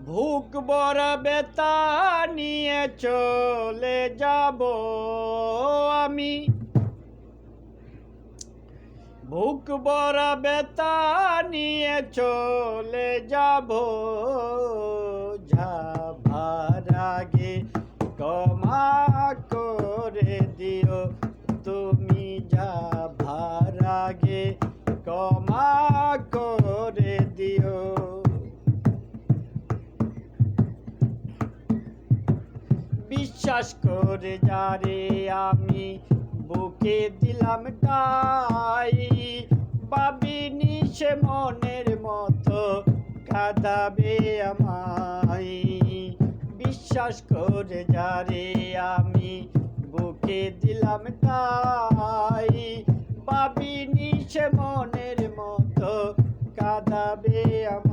বুক বড় ব্যথা নিয়ে চলে যাব আমি, বুক বড় ব্যথা নিয়ে চলে যাব। যাবার আগে ক্ষমা করে দিও তুমি, যাবার আগে ক্ষমা করে দিও। বিশ্বাস করে যারে আমি বুকে দিলাম তাই, ভাবিনি সে মনের মতো কাঁদাবে আমায়। বিশ্বাস করে যারে আমি বুকে দিলাম তাই, ভাবিনি সে মনের মতো কাঁদাবে আমায়।